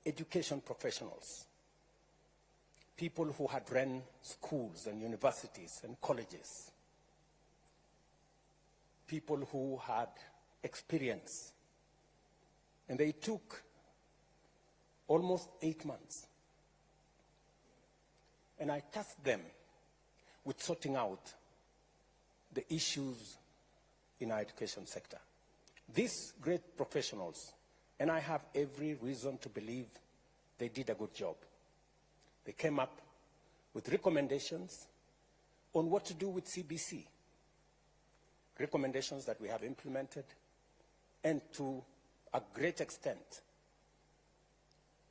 education professionals, people who had run schools and universities and colleges, people who had experience. And they took almost 8 months. And I tasked them with sorting out the issues in our education sector. These great professionals, and I have every reason to believe they did a good job. They came up with recommendations on what to do with CBC, recommendations that we have implemented, and to a great extent,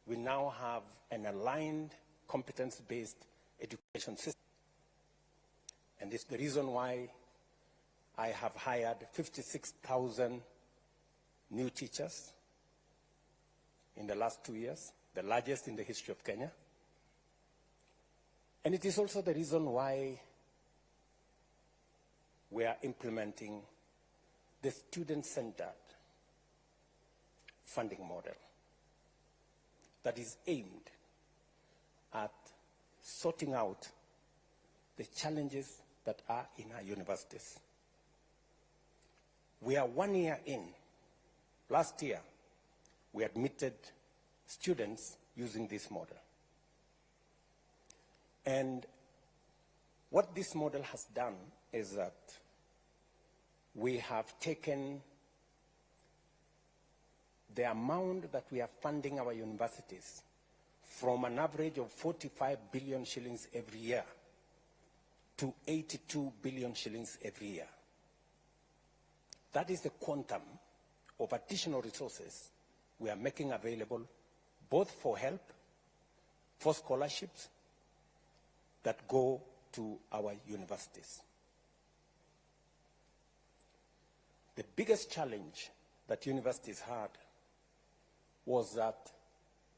we now have an aligned, competence-based education system. And it's the reason why I have hired 56,000 new teachers in the last 2 years, the largest in the history of Kenya. And it is also the reason why we are implementing the student-centered funding model that is aimed at sorting out the challenges that are in our universities. We are 1 year in. Last year, we admitted students using this model. And what this model has done is that we have taken the amount that we are funding our universities from an average of 45 billion shillings every year to 82 billion shillings every year. That is the quantum of additional resources we are making available, both for help, for scholarships that go to our universities. The biggest challenge that universities had was that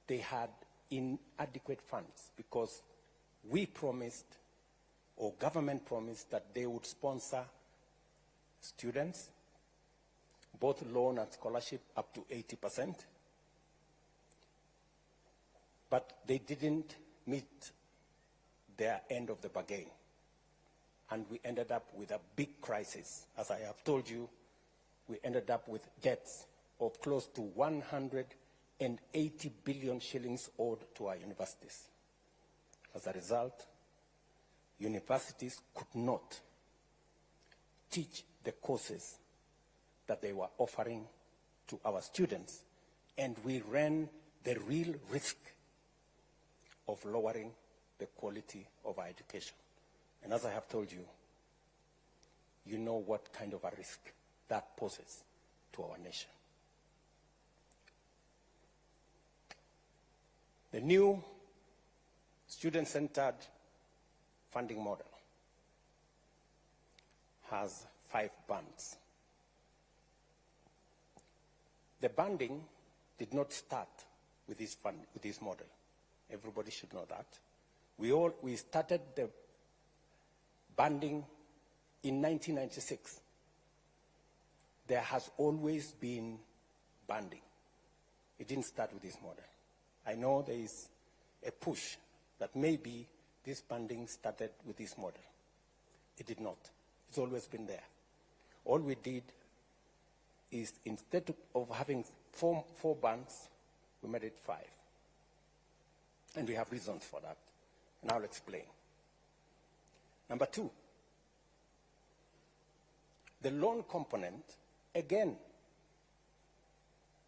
they had inadequate funds, because we promised, or government promised, that they would sponsor students, both loan and scholarship, up to 80%. But they didn't meet their end of the bargain. And we ended up with a big crisis. As I have told you, we ended up with debts of close to 180 billion shillings owed to our universities. As a result, universities could not teach the courses that they were offering to our students, and we ran the real risk of lowering the quality of our education. And as I have told you, you know what kind of a risk that poses to our nation. The new student-centered funding model has 5 bands. The banding did not start with this model. Everybody should know that. We started the banding in 1996. There has always been banding. It didn't start with this model. I know there is a push that maybe this banding started with this model. It did not. It's always been there. All we did is, instead of having four bands, we made it 5. And we have reasons for that. And I'll explain. Number 2, the loan component, again,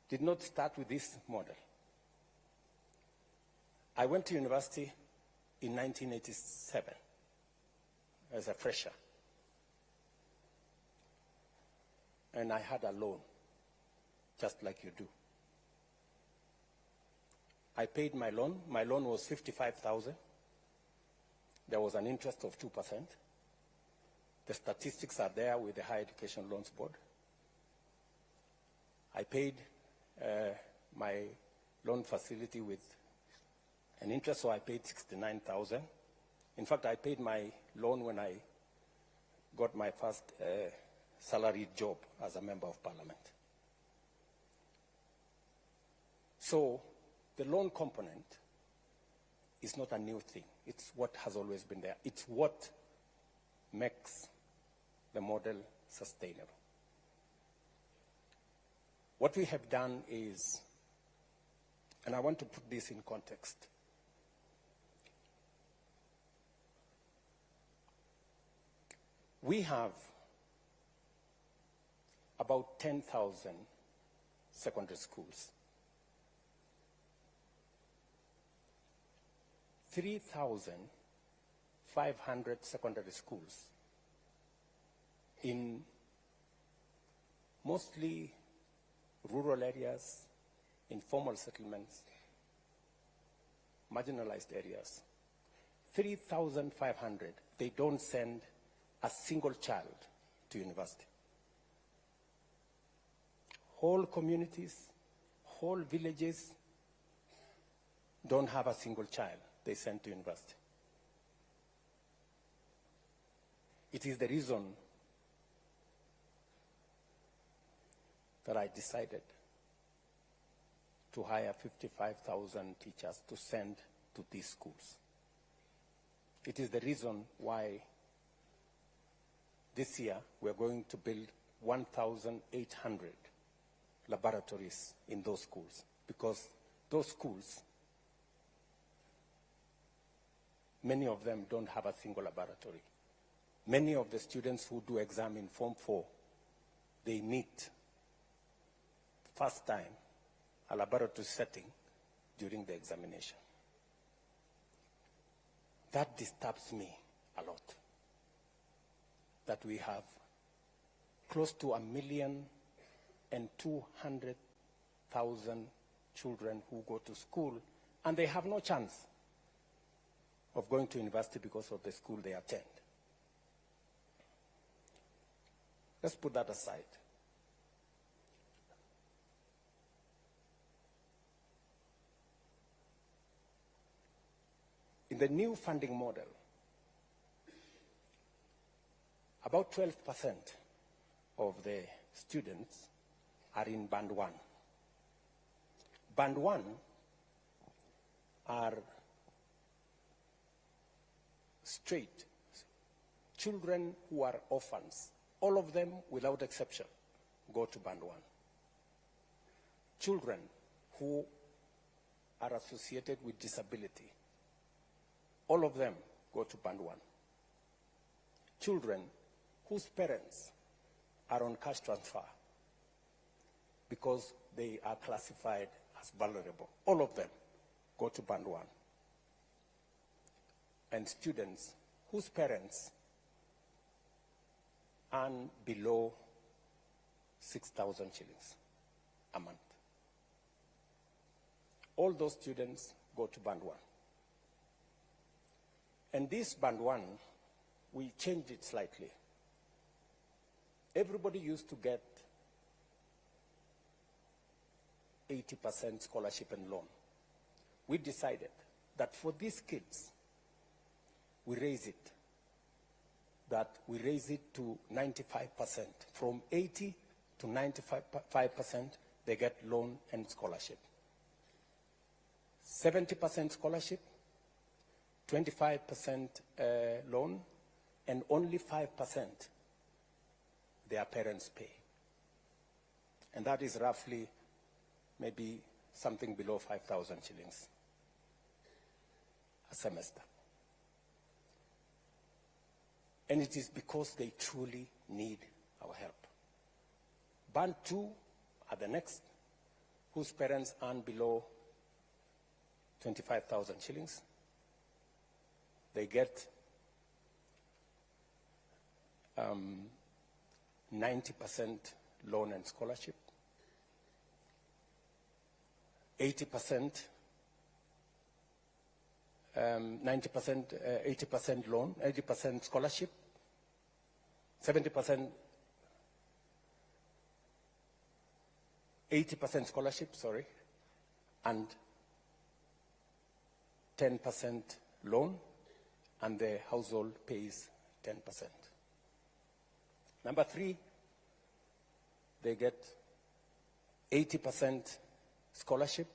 did not start with this model. I went to university in 1987 as a fresher. And I had a loan, just like you do. I paid my loan. My loan was 55,000. There was an interest of 2%. The statistics are there with the Higher Education Loans Board. I paid my loan facility with an interest, so I paid 69,000. In fact, I paid my loan when I got my first salaried job as a member of parliament. So the loan component is not a new thing. It's what has always been there. It's what makes the model sustainable. What we have done is, and I want to put this in context, we have about 10,000 secondary schools. 3,500 secondary schools in mostly rural areas, informal settlements, marginalized areas. 3,500, they don't send a single child to university. Whole communities, whole villages don't have a single child they send to university. It is the reason that I decided to hire 55,000 teachers to send to these schools. It is the reason why this year we're going to build 1,800 laboratories in those schools, because those schools, many of them don't have a single laboratory. Many of the students who do exam in Form 4, they meet first time a laboratory setting during the examination. That disturbs me a lot, that we have close to 1,200,000 children who go to school and they have no chance of going to university because of the school they attend. Let's put that aside. In the new funding model, about 12% of the students are in Band 1. Band 1 are straight children who are orphans. All of them, without exception, go to Band 1. Children who are associated with disability, all of them go to Band 1. Children whose parents are on cash transfer because they are classified as vulnerable, all of them go to Band 1. And students whose parents earn below 6,000 shillings a month. All those students go to Band 1. And this Band 1, we changed it slightly. Everybody used to get 80% scholarship and loan. We decided that for these kids, we raise it to 95%. From 80 to 95%, they get loan and scholarship. 70% scholarship, 25% loan, and only 5% their parents pay. And that is roughly maybe something below 5,000 shillings a semester. And it is because they truly need our help. Band 2 are the next, whose parents earn below 25,000 shillings. They get 90% loan and scholarship, 80% loan, 80% scholarship, 70%, 80% scholarship, sorry, and 10% loan, and the household pays 10%. Number 3, they get 80% scholarship,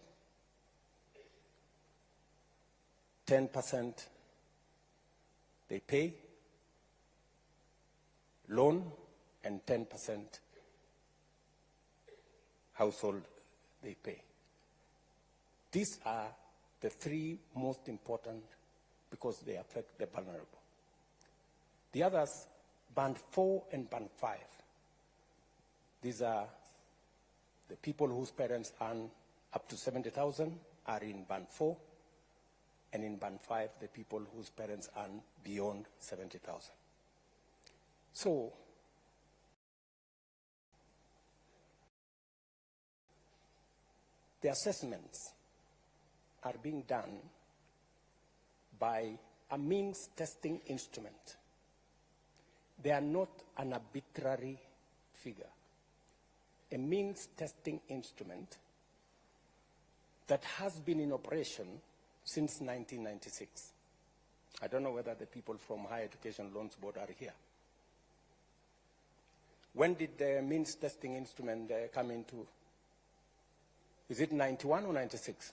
10% they pay loan, and 10% household they pay. These are the three most important because they affect the vulnerable. The others, band 4 and band 5. These are the people whose parents earn up to 70,000 are in band 4, and in band 5, the people whose parents earn beyond 70,000. So, the assessments are being done by a means testing instrument. They are not an arbitrary figure. A means testing instrument that has been in operation since 1996. I don't know whether the people from Higher Education Loans Board are here. When did the means testing instrument come into? Is it 91 or 96?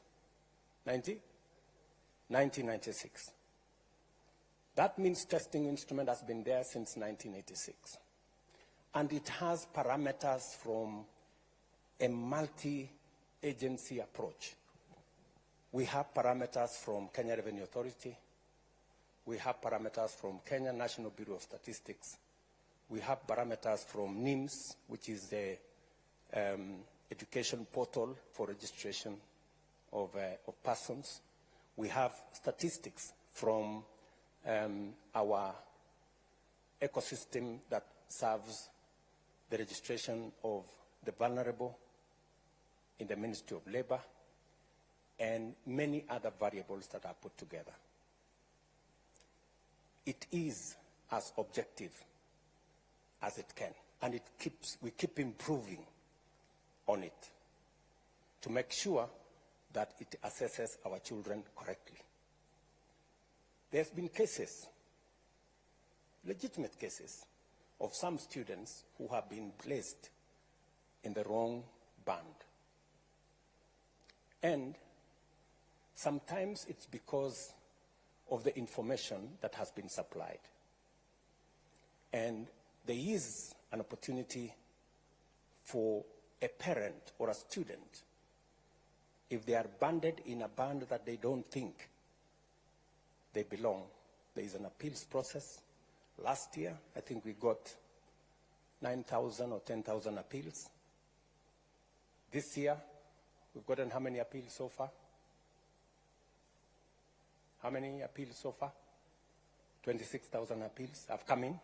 1996. That means testing instrument has been there since 1986. And it has parameters from a multi-agency approach. We have parameters from Kenya Revenue Authority. We have parameters from Kenya National Bureau of Statistics. We have parameters from NIMS, which is the education portal for registration of persons. We have statistics from our ecosystem that serves the registration of the vulnerable in the Ministry of Labor, and many other variables that are put together. It is as objective as it can, and we keep improving on it to make sure that it assesses our children correctly. There's been cases, legitimate cases, of some students who have been placed in the wrong band. And sometimes it's because of the information that has been supplied. And there is an opportunity for a parent or a student, if they are banded in a band that they don't think they belong, there is an appeals process. Last year, I think we got 9,000 or 10,000 appeals. This year, we've gotten how many appeals so far? How many appeals so far? 26,000 appeals have come in,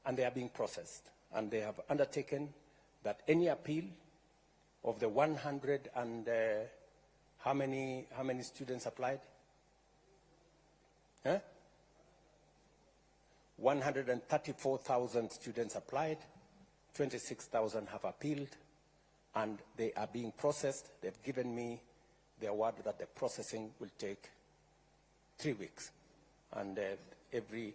and they are being processed. And they have undertaken that any appeal of the 100 and how many students applied? 134,000 students applied, 26,000 have appealed, and they are being processed. They've given me the word that the processing will take 3 weeks, and every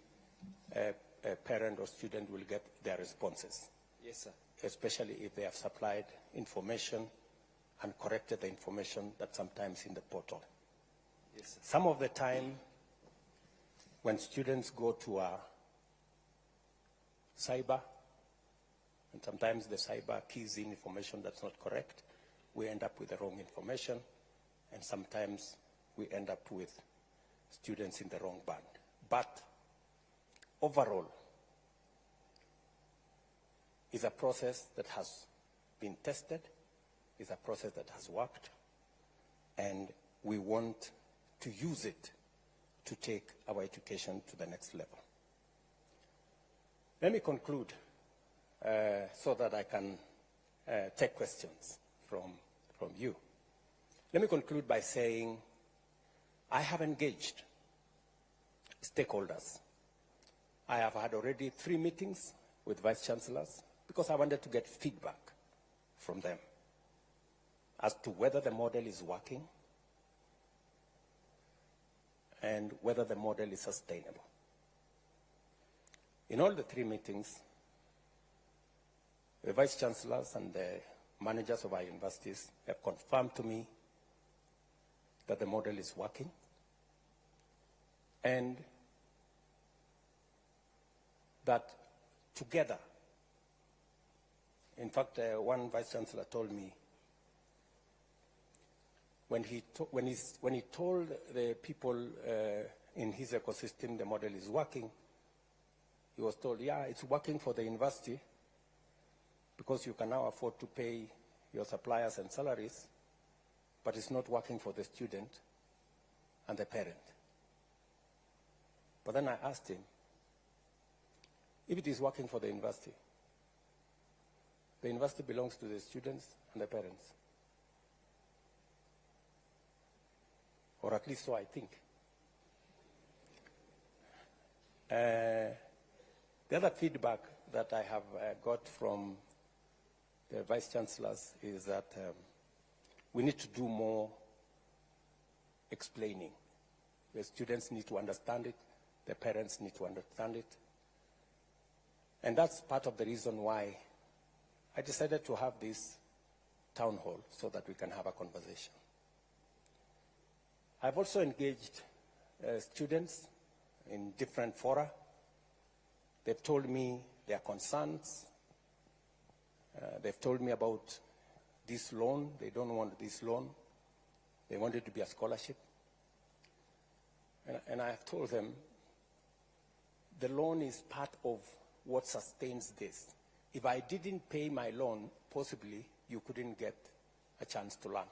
parent or student will get their responses. Yes, sir. Especially if they have supplied information and corrected the information that's sometimes in the portal. Yes, sir. Some of the time, when students go to a cyber, and sometimes the cyber keys in information that's not correct, we end up with the wrong information, and sometimes we end up with students in the wrong band. But overall, it's a process that has been tested, it's a process that has worked, and we want to use it to take our education to the next level. Let me conclude so that I can take questions from you. Let me conclude by saying I have engaged stakeholders. I have had already 3 meetings with vice chancellors because I wanted to get feedback from them as to whether the model is working and whether the model is sustainable. In all the 3 meetings, the vice chancellors and the managers of our universities have confirmed to me that the model is working and that together, in fact, one vice chancellor told me when he told the people in his ecosystem the model is working, he was told, yeah, it's working for the university because you can now afford to pay your suppliers and salaries, but it's not working for the student and the parent. But then I asked him, if it is working for the university belongs to the students and the parents. Or at least so I think. The other feedback that I have got from the vice chancellors is that we need to do more explaining. The students need to understand it, the parents need to understand it. And that's part of the reason why I decided to have this town hall so that we can have a conversation. I've also engaged students in different fora. They've told me their concerns. They've told me about this loan. They don't want this loan. They want it to be a scholarship. And I have told them the loan is part of what sustains this. If I didn't pay my loan, possibly you couldn't get a chance to learn.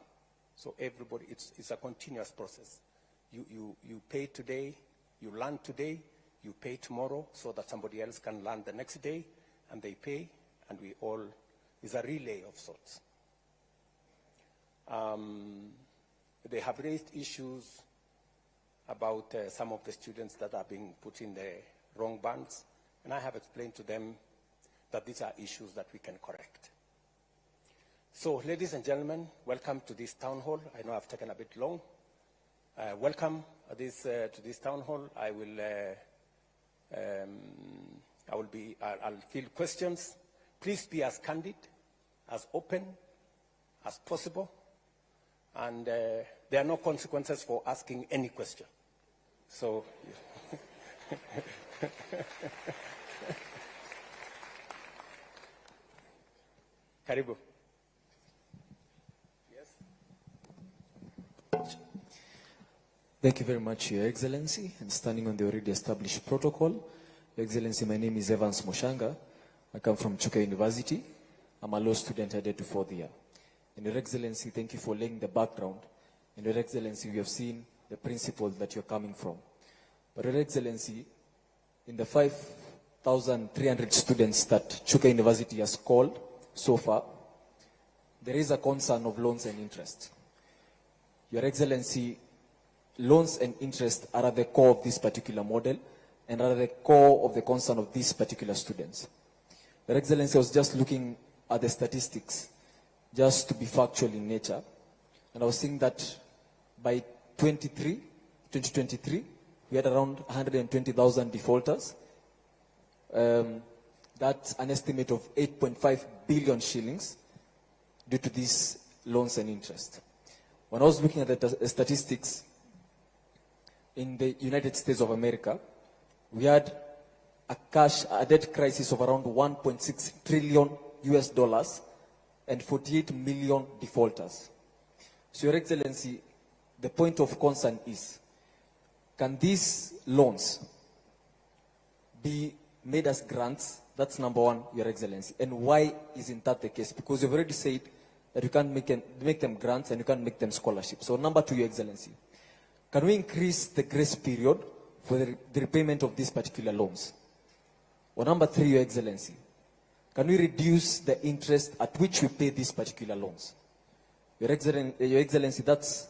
So everybody, it's a continuous process. You pay today, you learn today, you pay tomorrow so that somebody else can learn the next day, and they pay, and we all, it's a relay of sorts. They have raised issues about some of the students that are being put in the wrong bands, and I have explained to them that these are issues that we can correct. So, ladies and gentlemen, welcome to this town hall. I know I've taken a bit long. Welcome to this town hall. I'll field questions. Please be as candid, as open as possible, and there are no consequences for asking any question. So, Karibu. Thank you very much, Your Excellency. And standing on the already established protocol, Your Excellency, my name is Evans Moshanga. I come from Chuka University. I'm a law student headed to fourth year. And Your Excellency, thank you for laying the background. And Your Excellency, we have seen the principles that you're coming from. But Your Excellency, in the 5,300 students that Chuka University has called so far, there is a concern of loans and interest. Your Excellency, loans and interest are at the core of this particular model and are at the core of the concern of these particular students. Your Excellency, I was just looking at the statistics, just to be factual in nature, and I was seeing that by 2023, we had around 120,000 defaulters. That's an estimate of 8.5 billion shillings due to these loans and interest. When I was looking at the statistics, in the United States of America, we had a debt crisis of around 1.6 trillion US dollars and 48 million defaulters. So, Your Excellency, the point of concern is, can these loans be made as grants? That's number one, Your Excellency. And why isn't that the case? Because you've already said that you can't make them grants and you can't make them scholarships. So number two, Your Excellency, can we increase the grace period for the repayment of these particular loans? Or number three, Your Excellency, can we reduce the interest at which we pay these particular loans? Your Excellency, that's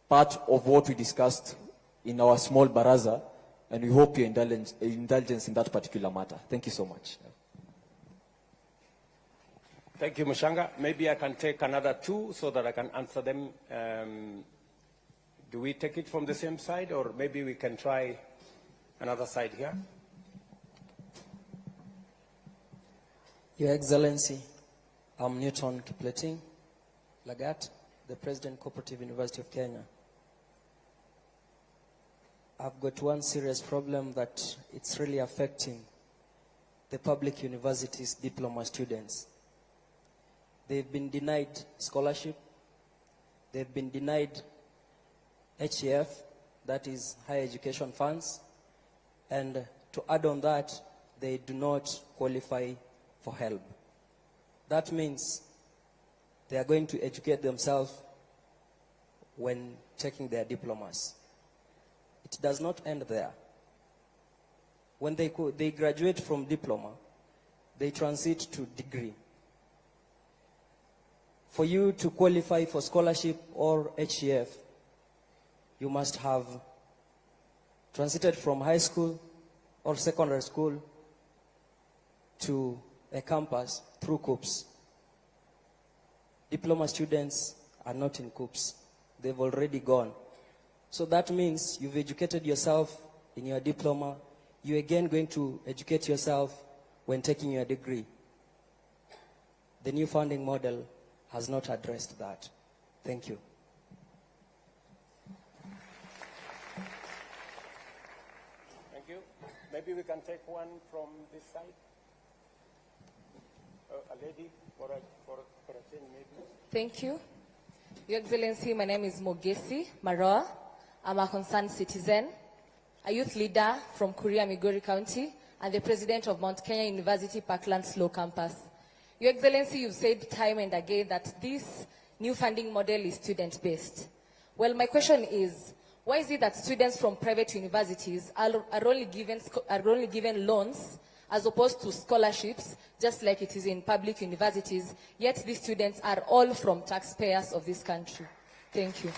part of what we discussed in our small baraza, and we hope your indulgence in that particular matter. Thank you so much. Thank you, Mushanga. Maybe I can take another two so that I can answer them. Do we take it from the same side, or maybe we can try another side here? Your Excellency, I'm Newton Kipleting Lagat, the President Cooperative University of Kenya. I've got one serious problem that it's really affecting the public universities diploma students. They've been denied scholarship. They've been denied HEF, that is higher education funds. And to add on that, they do not qualify for help. That means they are going to educate themselves when taking their diplomas. It does not end there. When they graduate from diploma, they transit to degree. For you to qualify for scholarship or HEF, you must have transited from high school or secondary school to a campus through COOPs. Diploma students are not in COOPs. They've already gone. So that means you've educated yourself in your diploma. You're again going to educate yourself when taking your degree. The new funding model has not addressed that. Thank you. Thank you. Maybe we can take one from this side. A lady for a change, maybe. Thank you. Your Excellency, my name is Mogesi Maroa. I'm a concerned citizen, a youth leader from Kuria, Migori County, and the president of Mount Kenya University Parklands Law Campus. Your Excellency, you've said time and again that this new funding model is student-based. Well, my question is, why is it that students from private universities are only given loans as opposed to scholarships, just like it is in public universities, yet these students are all from taxpayers of this country? Thank you.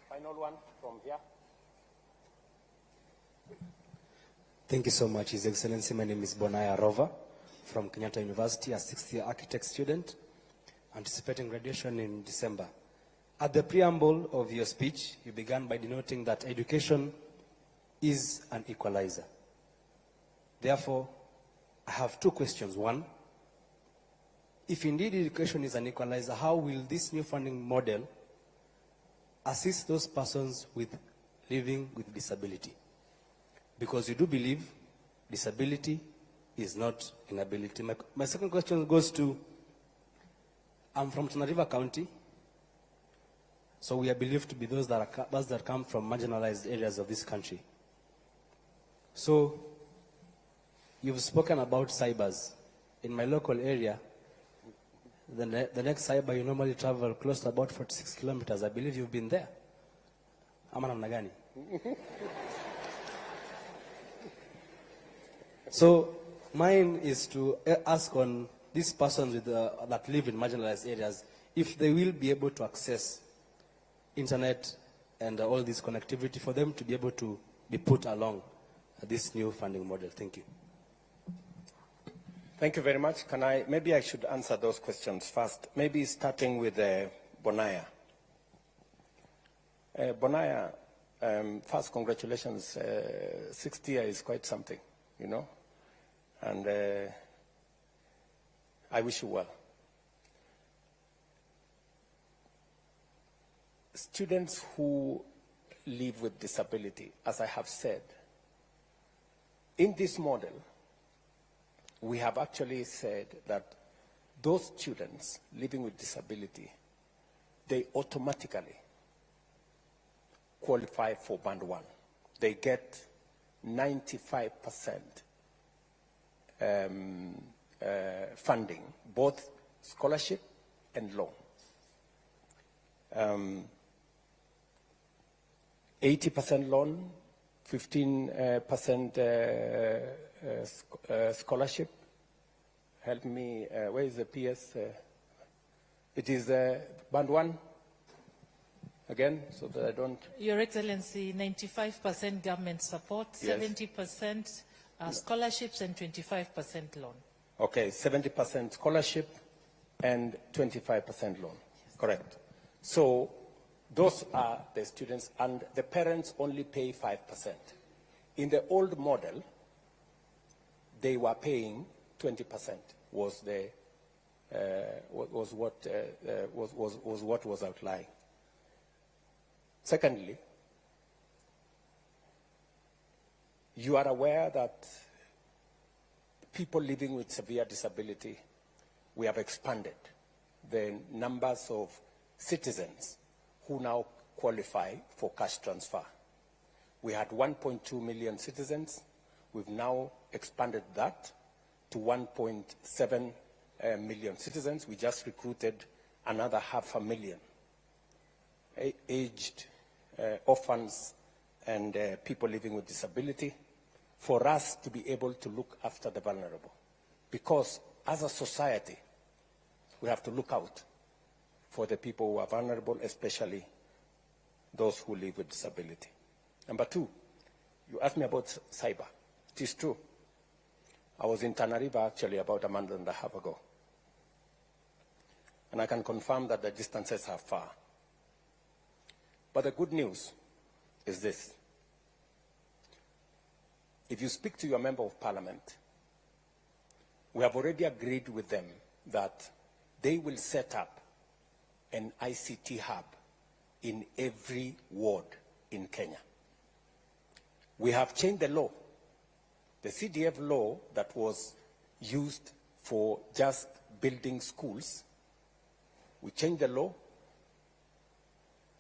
Final one from here. Thank you so much, His Excellency. My name is Bonaya Rova from Kenyatta University, a sixth-year architect student, anticipating graduation in December. At the preamble of your speech, you began by denoting that education is an equalizer. Therefore, I have two questions. One, if indeed education is an equalizer, how will this new funding model assist those persons living with disability? Because you do believe disability is not inability. My second question goes to, I'm from Tana River County, so we are believed to be those that come from marginalized areas of this country. So, you've spoken about cybers. In my local area, the next cyber, you normally travel close to about 46 kilometers. I believe you've been there. Ama namna gani? So, mine is to ask on these persons that live in marginalized areas, if they will be able to access internet and all this connectivity for them to be able to be put along this new funding model. Thank you. Thank you very much. Maybe I should answer those questions first. Maybe starting with Bonaya. Bonaya, first, congratulations. 60 years is quite something, you know, and I wish you well. Students who live with disability, as I have said, in this model, we have actually said that those students living with disability, they automatically qualify for Band 1. They get 95% funding, both scholarship and loan. 80% loan, 15% scholarship. Help me, where is the PS? It is Band 1, again, so that I don't... Your Excellency, 95% government support, Yes. 70% scholarships and 25% loan. Okay, 70% scholarship and 25% loan, correct. So those are the students, and the parents only pay 5%. In the old model, they were paying 20%. Was what was outlined. Secondly, you are aware that people living with severe disability, we have expanded the numbers of citizens who now qualify for cash transfer. We had 1.2 million citizens. We've now expanded that to 1.7 million citizens. We just recruited another 500,000 aged orphans and people living with disability for us to be able to look after the vulnerable. Because as a society, we have to look out for the people who are vulnerable, especially those who live with disability. Number two, you asked me about cyber. It is true. I was in Tana River actually about a month and a half ago. And I can confirm that the distances are far. But the good news is this. If you speak to your member of parliament, we have already agreed with them that they will set up an ICT hub in every ward in Kenya. We have changed the law. The CDF law that was used for just building schools, we changed the law.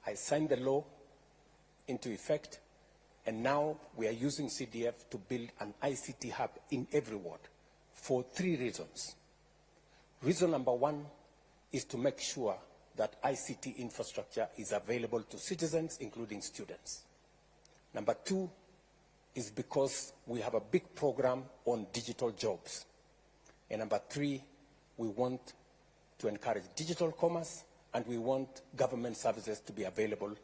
I signed the law into effect, and now we are using CDF to build an ICT hub in every ward for 3 reasons. Reason number 1 is to make sure that ICT infrastructure is available to citizens, including students. Number 2 is because we have a big program on digital jobs. And number 3, we want to encourage digital commerce, and we want government services to be available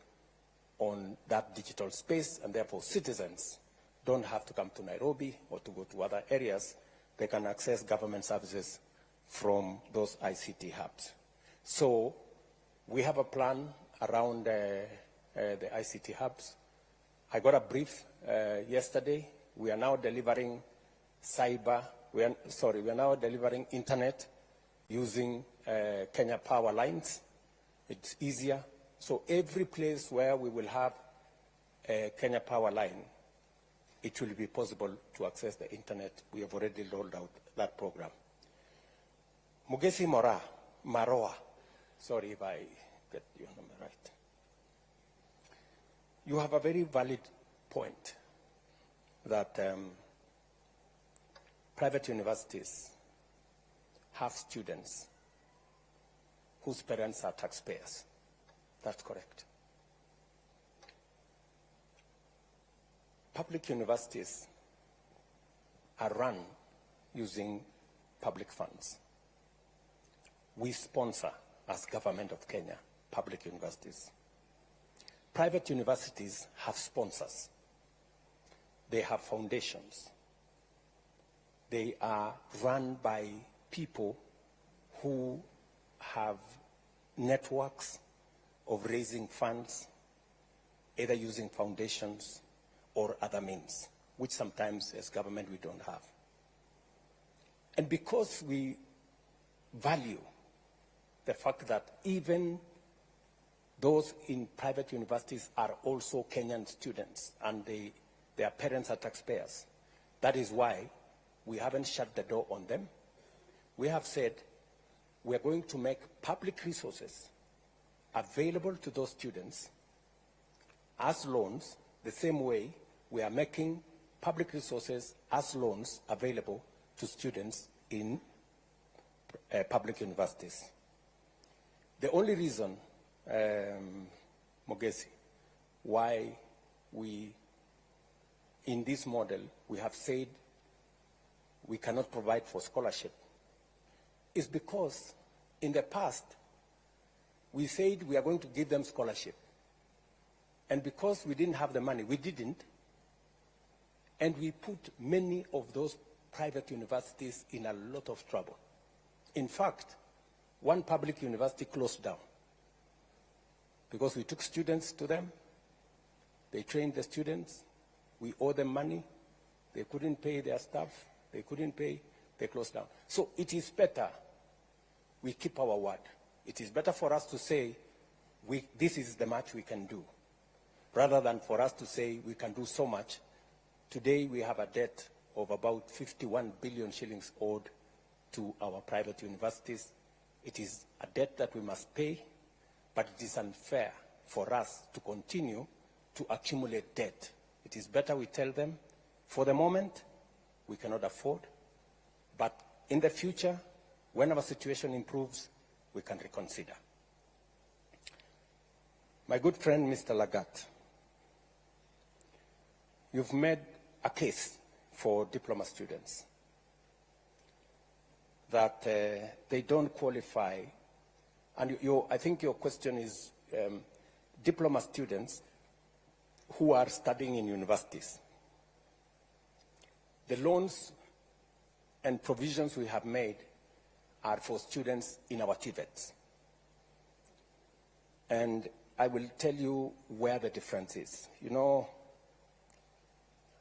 on that digital space, and therefore citizens don't have to come to Nairobi or to go to other areas. They can access government services from those ICT hubs. So we have a plan around the ICT hubs. I got a brief yesterday. We are now delivering we are now delivering internet using Kenya power lines. It's easier. So every place where we will have a Kenya power line, it will be possible to access the internet. We have already rolled out that program. Mugesi Maroa, sorry if I get your number right. You have a very valid point that private universities have students whose parents are taxpayers. That's correct. Public universities are run using public funds. We sponsor, as government of Kenya, public universities. Private universities have sponsors. They have foundations. They are run by people who have networks of raising funds, either using foundations or other means, which sometimes as government we don't have. And because we value the fact that even those in private universities are also Kenyan students and their parents are taxpayers, that is why we haven't shut the door on them. We have said we are going to make public resources available to those students as loans, the same way we are making public resources as loans available to students in public universities. The only reason, Mogesi, why we, in this model, we have said we cannot provide for scholarship is because in the past, we said we are going to give them scholarship. And because we didn't have the money, we didn't. And we put many of those private universities in a lot of trouble. In fact, one public university closed down because we took students to them. They trained the students. We owe them money. They couldn't pay their staff. They couldn't pay. They closed down. So it is better we keep our word. It is better for us to say, this is the much we can do. rather than for us to say we can do so much, today we have a debt of about 51 billion shillings owed to our private universities. It is a debt that we must pay, but it is unfair for us to continue to accumulate debt. It is better we tell them, for the moment, we cannot afford, but in the future, when our situation improves, we can reconsider. My good friend, Mr. Lagat, you've made a case for diploma students that they don't qualify, and I think your question is diploma students who are studying in universities. The loans and provisions we have made are for students in our TVETs. And I will tell you where the difference is. You know,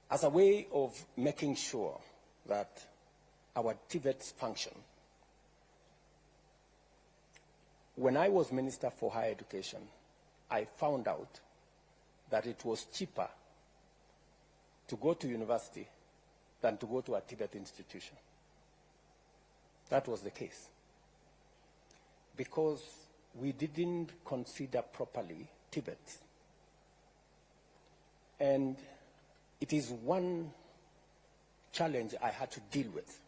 as a way of making sure that our TVETs function, when I was Minister for Higher Education, I found out that it was cheaper to go to university than to go to a TVET institution. That was the case. Because we didn't consider properly TVETs. And it is one challenge I had to deal with.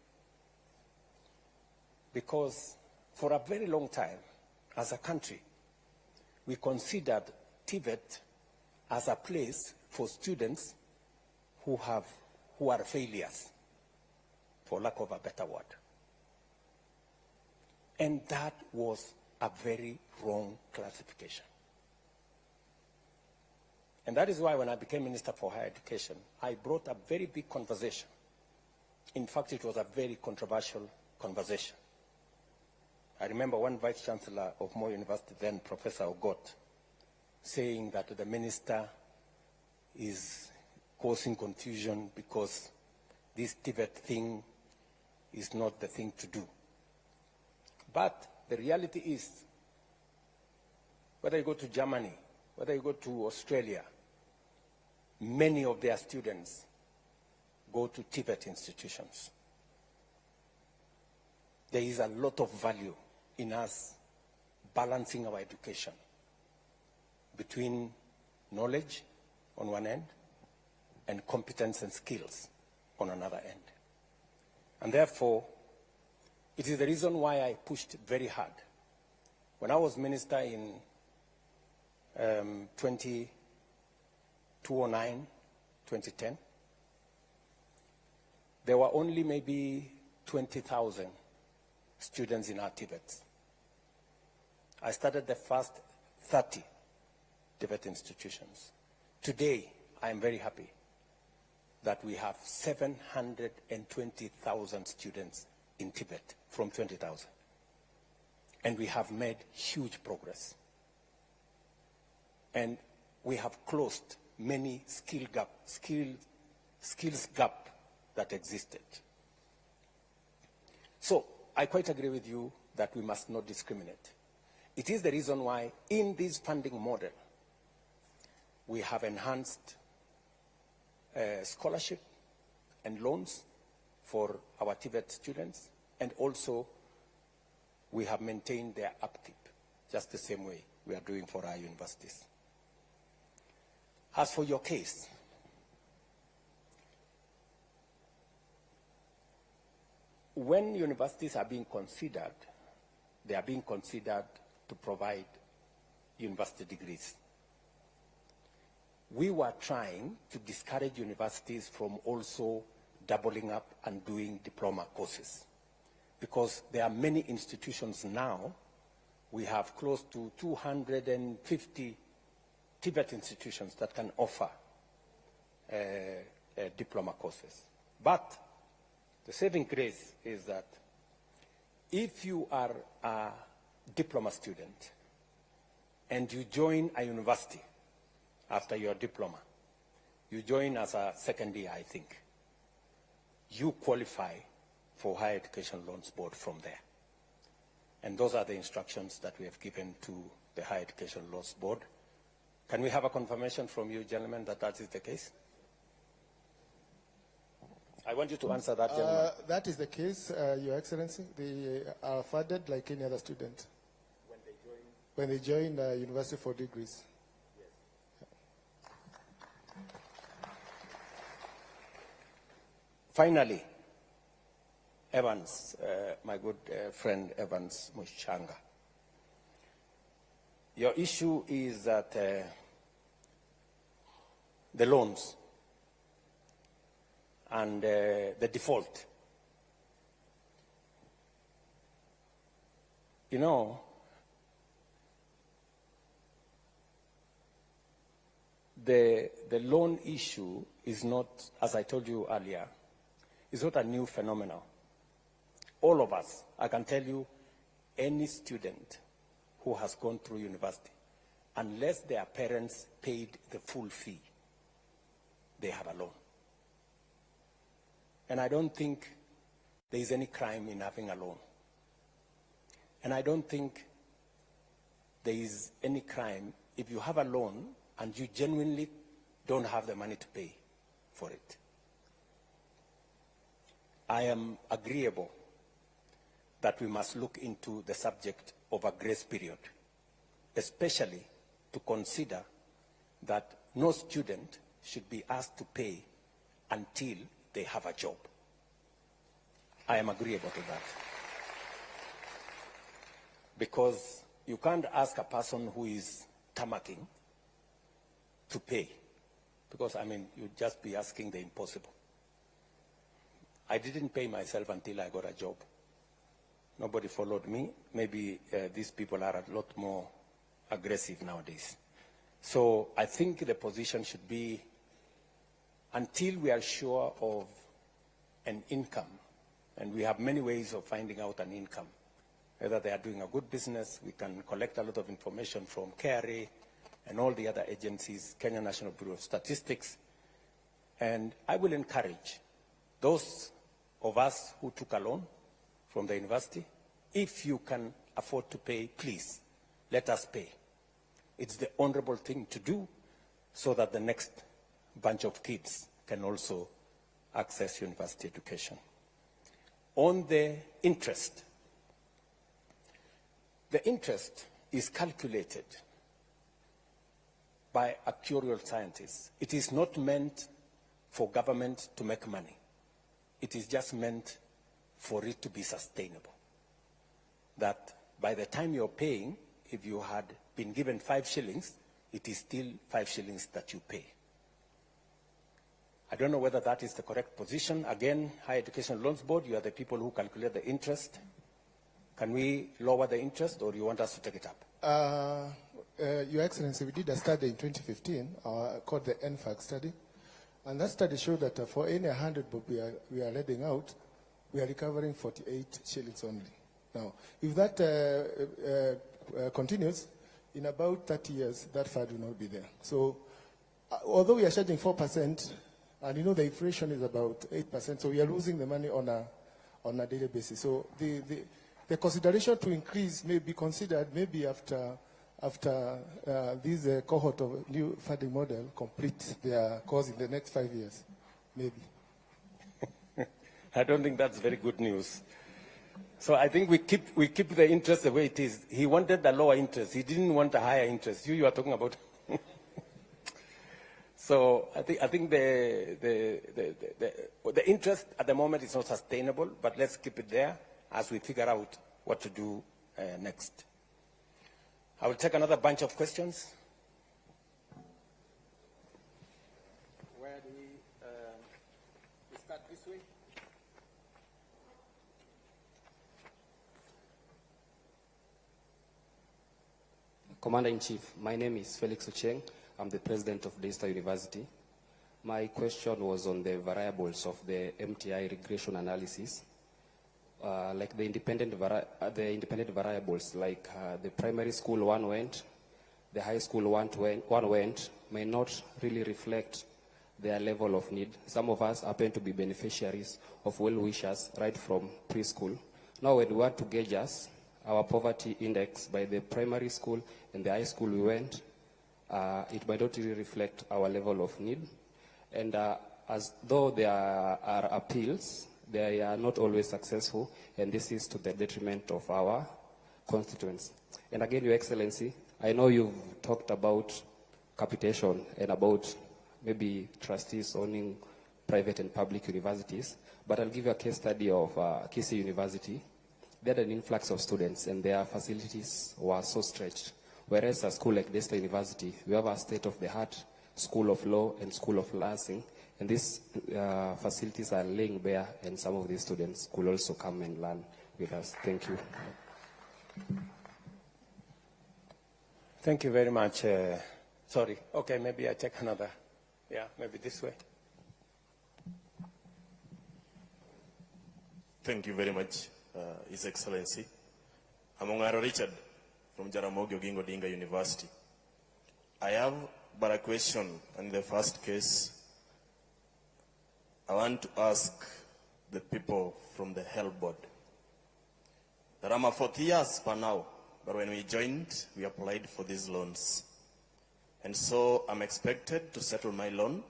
Because for a very long time, as a country, we considered TVET as a place for students who are failures, for lack of a better word. And that was a very wrong classification. And that is why when I became Minister for Higher Education, I brought a very big conversation. In fact, it was a very controversial conversation. I remember one Vice Chancellor of Moi University then, Professor Ogot, saying that the minister is causing confusion because this TVET thing is not the thing to do. But the reality is, whether you go to Germany, whether you go to Australia, many of their students go to TVET institutions. There is a lot of value in us balancing our education between knowledge on one end and competence and skills on another end. And therefore, it is the reason why I pushed very hard. When I was minister in 2009, 2010, there were only maybe 20,000 students in our TVETs. I started the first 30 TVET institutions. Today, I am very happy that we have 720,000 students in TVET from 20,000. And we have made huge progress. And we have closed many skills gap that existed. So I quite agree with you that we must not discriminate. It is the reason why in this funding model, we have enhanced scholarship and loans for our TVET students, and also we have maintained their upkeep, just the same way we are doing for our universities. As for your case, when universities are being considered, they are being considered to provide university degrees. We were trying to discourage universities from also doubling up and doing diploma courses, because there are many institutions now. We have close to 250 TVET institutions that can offer diploma courses. But the saving grace is that if you are a diploma student and you join a university after your diploma, you join as a second year, I think, you qualify for Higher Education Loans Board from there. And those are the instructions that we have given to the Higher Education Loans Board Can we have a confirmation from you, gentlemen, that that is the case? I want you to answer that, gentleman. That is the case, Your Excellency. They are funded like any other student. When they join university for degrees. Finally, Evans, my good friend Evans Mushanga. Your issue is that the loans and the default. You know, the loan issue is not, as I told you earlier, is not a new phenomenon. All of us, I can tell you, any student who has gone through university, unless their parents paid the full fee, they have a loan. And I don't think there is any crime in having a loan. And I don't think there is any crime if you have a loan and you genuinely don't have the money to pay for it. I am agreeable that we must look into the subject of a grace period, especially to consider that no student should be asked to pay until they have a job. I am agreeable to that. Because you can't ask a person who is tamarking to pay. Because, I mean, you'd just be asking the impossible. I didn't pay myself until I got a job. Nobody followed me. Maybe these people are a lot more aggressive nowadays. So I think the position should be, until we are sure of an income, and we have many ways of finding out an income, whether they are doing a good business, we can collect a lot of information from KRA and all the other agencies, Kenya National Bureau of Statistics. And I will encourage those of us who took a loan from the university, if you can afford to pay, please, let us pay. It's the honorable thing to do so that the next bunch of kids can also access university education. On the interest is calculated by actuarial scientists. It is not meant for government to make money. It is just meant for it to be sustainable. That by the time you're paying, if you had been given 5 shillings, it is still 5 shillings that you pay. I don't know whether that is the correct position. Again, Higher Education Loans Board, you are the people who calculate the interest. Can we lower the interest, or you want us to take it up? Your Excellency, we did a study in 2015 called the NFAC study. And that study showed that for any 100 bob we are letting out, we are recovering 48 shillings only. Now, if that continues, in about 30 years, that fund will not be there. So, although we are charging 4%, and you know the inflation is about 8%, so we are losing the money on a daily basis. So, the consideration to increase may be considered maybe after this cohort of new funding model complete their course in the next 5 years, maybe. I don't think that's very good news. So I think we keep the interest the way it is. He wanted a lower interest. He didn't want a higher interest. You are talking about. So I think the interest at the moment is not sustainable, but let's keep it there as we figure out what to do next. I will take another bunch of questions. Where do we start this way? Commander-in-Chief, my name is Felix Ocheng. I'm the president of Daystar University. My question was on the variables of the MTI regression analysis. Like the independent variables, like the primary school one went, the high school one went, may not really reflect their level of need. Some of us happen to be beneficiaries of well-wishers right from preschool. Now when we want to gauge our poverty index by the primary school and the high school we went, it might not really reflect our level of need. And as though there are appeals, they are not always successful, and this is to the detriment of our constituents. And again, Your Excellency, I know you've talked about capitation and about maybe trustees owning private and public universities, but I'll give you a case study of Kisii University. They had an influx of students and their facilities were so stretched. Whereas a school like Daystar University, we have a state-of-the-art School of Law and School of Nursing, and these facilities are laying bare, and some of these students could also come and learn with us. Thank you. Thank you very much. Sorry. Okay, maybe I take another. Yeah, maybe this way. Thank you very much, His Excellency. I'm Ongaro Richard from Jaramogi Oginga Odinga University. I have but a question. In the first case, I want to ask the people from the Health Board. There are 40 years per now, but when we joined, we applied for these loans. And so I'm expected to settle my loan,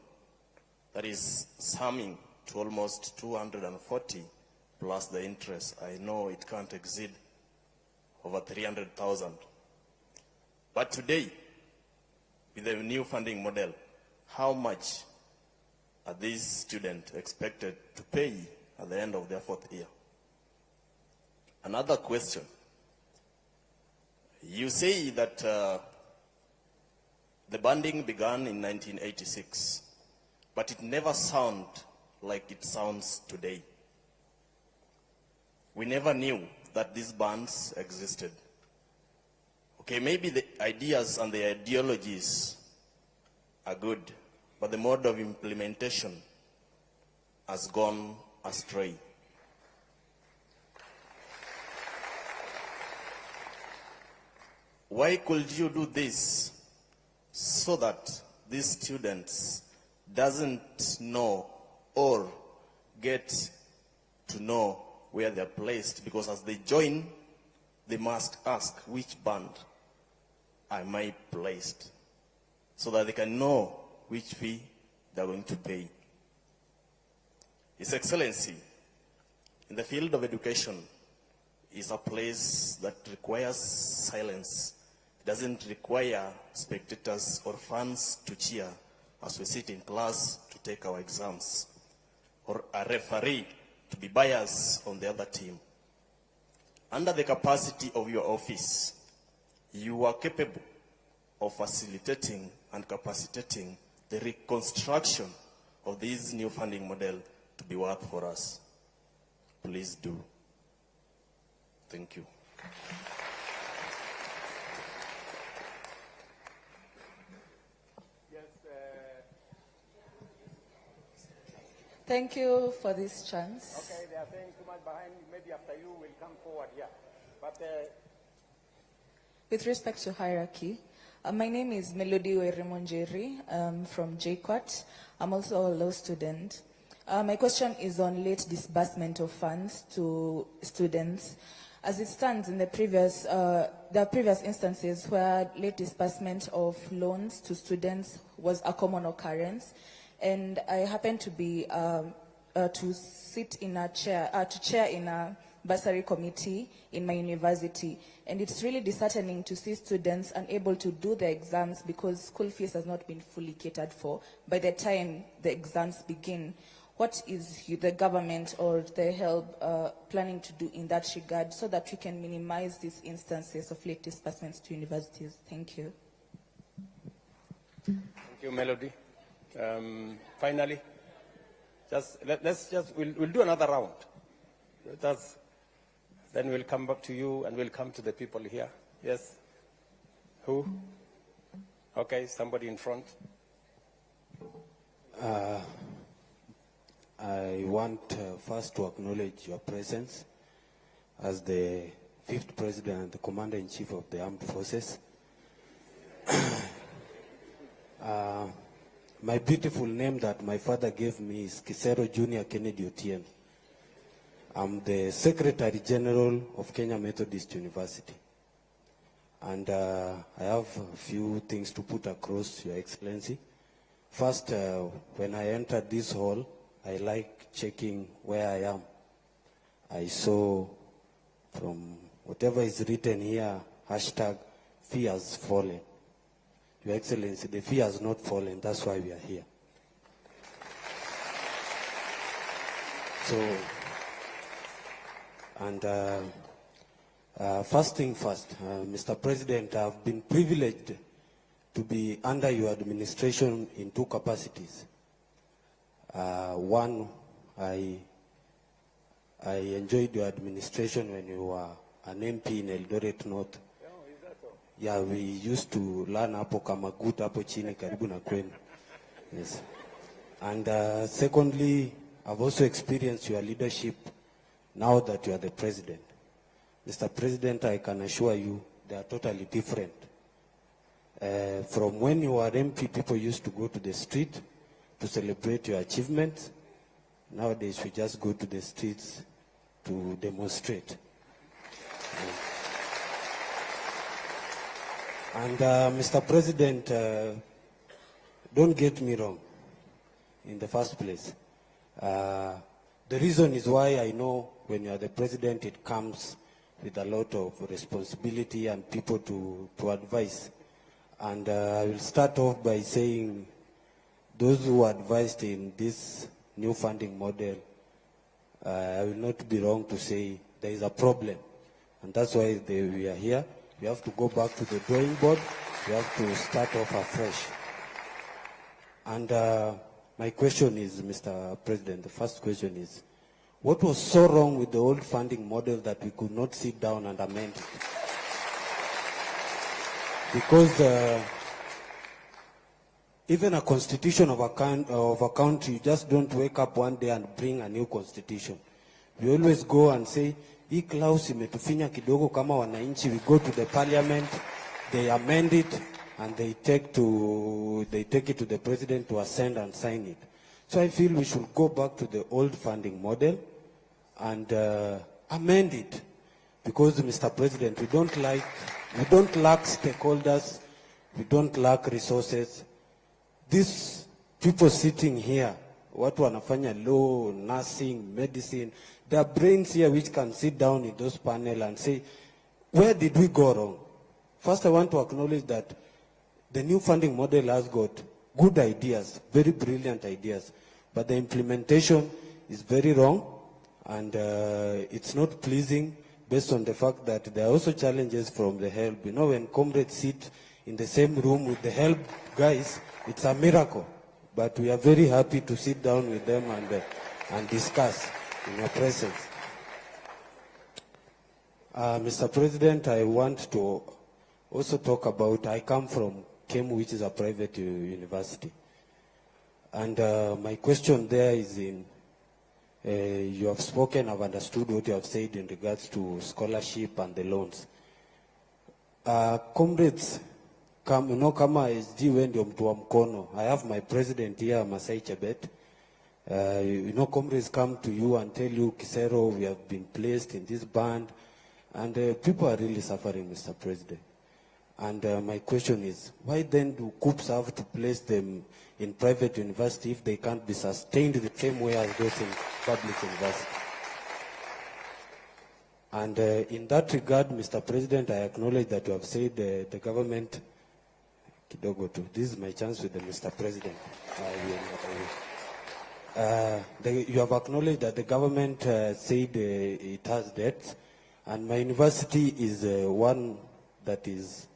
that is summing to almost 240 plus the interest. I know it can't exceed over 300,000. But today, with the new funding model, how much are these students expected to pay at the end of their fourth year? Another question. You say that the banding began in 1986, but it never sounded like it sounds today. We never knew that these bands existed. Okay, maybe the ideas and the ideologies are good, but the mode of implementation has gone astray. Why could you do this so that these students doesn't know or get to know where they're placed? Because as they join, they must ask, which band am I placed? So that they can know which fee they're going to pay. His Excellency, in the field of education, is a place that requires silence. It doesn't require spectators or fans to cheer as we sit in class to take our exams, or a referee to be biased on the other team. Under the capacity of your office, you are capable of facilitating and capacitating the reconstruction of this new funding model to be worth for us. Please do. Thank you. Thank you for this chance. Okay, they are saying too much behind. Maybe after you will come forward here. But with respect to hierarchy, my name is Balindiway Media from JKUAT. I'm also a law student. My question is on late disbursement of funds to students. As it stands in the previous, there are previous instances where late disbursement of loans to students was a common occurrence. And I happen to be to sit in a chair, to chair in a bursary committee in my university, and it's really disheartening to see students unable to do the exams because school fees has not been fully catered for by the time the exams begin. What is the government or the help planning to do in that regard so that we can minimize these instances of late disbursements to universities? Thank you. thank you, Melody. Finally, we'll do another round. Then we'll come back to you and we'll come to the people here. Yes? Who? Okay, somebody in front. I want first to acknowledge your presence as the 5th President and the Commander-in-Chief of the Armed Forces. My beautiful name that my father gave me is Kisero Junior Kennedy Otieno. I'm the Secretary General of Kenya Methodist University. And I have a few things to put across, Your Excellency. First, when I entered this hall, I like checking where I am. I saw from whatever is written here, hashtag fee has fallen. Your Excellency, the fee has not fallen, that's why we are here. So, and first thing first, Mr. President, I've been privileged to be under your administration in two capacities. One, I enjoyed your administration when you were an MP in Eldoret North. Yeah, we used to learn hapo kama good hapo chini karibu na kwenu. Yes. And secondly, I've also experienced your leadership now that you are the president. Mr. President, I can assure you they are totally different. From when you were MP, people used to go to the street to celebrate your achievements. Nowadays, we just go to the streets to demonstrate. And Mr. President, don't get me wrong in the first place. The reason is why I know when you are the president, it comes with a lot of responsibility and people to advise. And I will start off by saying those who are advised in this new funding model, I will not be wrong to say there is a problem. And that's why we are here. We have to go back to the drawing board. We have to start off afresh. And my question is, Mr. President, the first question is, what was so wrong with the old funding model that we could not sit down and amend it? Because even a constitution of a country, you just don't wake up one day and bring a new constitution. We always go and say, hii clause imetufinya kidogo kama wananchi. We go to the parliament, they amend it, and they take it to the president to ascend and sign it. So I feel we should go back to the old funding model and amend it. Because, Mr. President, we don't lack stakeholders, we don't lack resources. These people sitting here, watu wanafanya law, nursing, medicine, there are brains here which can sit down in those panels and say, where did we go wrong? First, I want to acknowledge that the new funding model has got good ideas, very brilliant ideas, but the implementation is very wrong, and it's not pleasing based on the fact that there are also challenges from the help. You know, when comrades sit in the same room with the help guys, it's a miracle. But we are very happy to sit down with them and discuss in your presence. Mr. President, I want to also talk about, I come from KEMU, which is a private university. And my question there is in, you have spoken, I've understood what you have said in regards to scholarship and the loans. Comrades, you know, kama SG we ndio mtu wa mkono. I have my president here, Masai Chebet. You know, comrades come to you and tell you, Kisero, we have been placed in this band. And people are really suffering, Mr. President. And my question is, why then do COOPs have to place them in private university if they can't be sustained the same way as those in public university? And in that regard, Mr. President, I acknowledge that you have said the government, this is my chance with the Mr. President. You have acknowledged that the government said it has debts, and my university is one that is